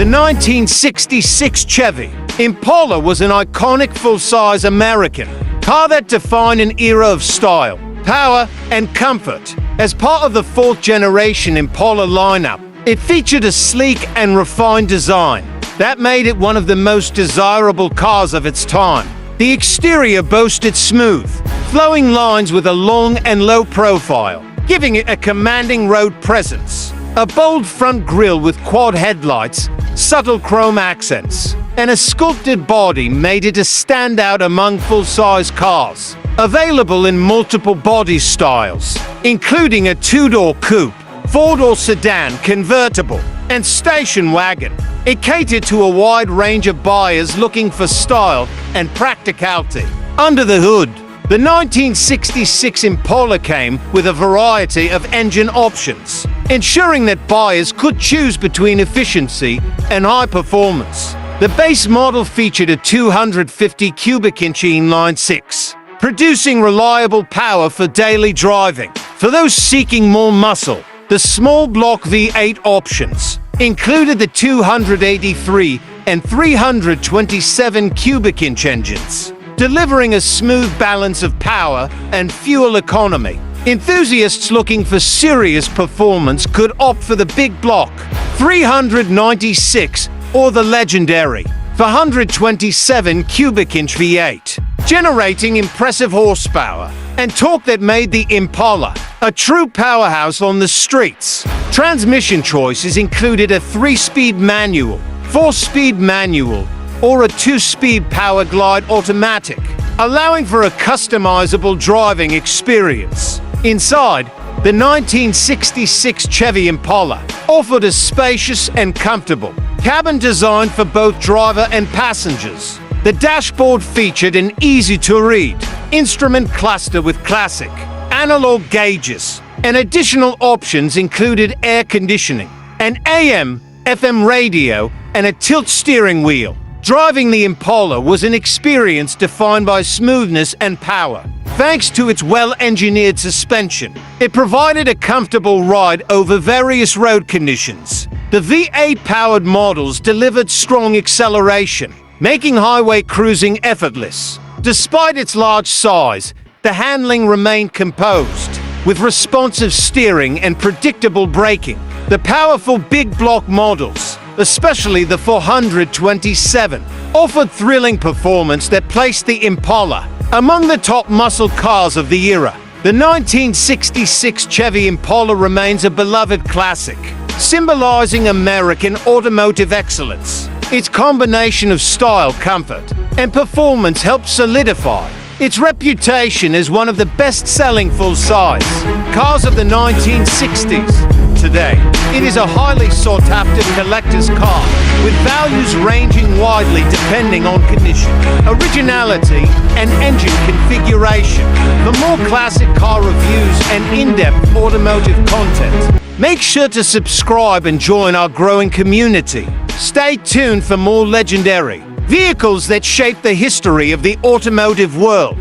The 1966 Chevy Impala was an iconic full-size American car that defined an era of style, power, and comfort. As part of the fourth-generation Impala lineup, it featured a sleek and refined design that made it one of the most desirable cars of its time. The exterior boasted smooth, flowing lines with a long and low profile, giving it a commanding road presence. A bold front grille with quad headlights, subtle chrome accents, and a sculpted body made it a standout among full-size cars. Available in multiple body styles, including a two-door coupe, four-door sedan, convertible, and station wagon, it catered to a wide range of buyers looking for style and practicality. Under the hood, the 1966 Impala came with a variety of engine options, ensuring that buyers could choose between efficiency and high performance. The base model featured a 250 cubic inch inline-six, producing reliable power for daily driving. For those seeking more muscle, the small block V8 options included the 283 and 327 cubic inch engines, delivering a smooth balance of power and fuel economy. Enthusiasts looking for serious performance could opt for the big block 396 or the legendary 427 cubic inch V8, generating impressive horsepower and torque that made the Impala a true powerhouse on the streets. Transmission choices included a 3-speed manual, 4-speed manual, or a 2-speed power glide automatic, allowing for a customizable driving experience. Inside, the 1966 Chevy Impala offered a spacious and comfortable cabin designed for both driver and passengers. The dashboard featured an easy-to-read instrument cluster with classic analog gauges, and additional options included air conditioning, an AM/FM radio, and a tilt steering wheel. Driving the Impala was an experience defined by smoothness and power. Thanks to its well-engineered suspension, it provided a comfortable ride over various road conditions. The V8-powered models delivered strong acceleration, making highway cruising effortless. Despite its large size, the handling remained composed, with responsive steering and predictable braking. The powerful big block models, especially the 427, offered thrilling performance that placed the Impala among the top muscle cars of the era. The 1966 Chevy Impala remains a beloved classic, symbolizing American automotive excellence. Its combination of style, comfort, and performance helped solidify its reputation as one of the best-selling full-size cars of the 1960s. Today, it is a highly sought-after collector's car, with values ranging widely depending on condition, originality, and engine configuration. For more classic car reviews and in-depth automotive content, make sure to subscribe and join our growing community. Stay tuned for more legendary vehicles that shape the history of the automotive world.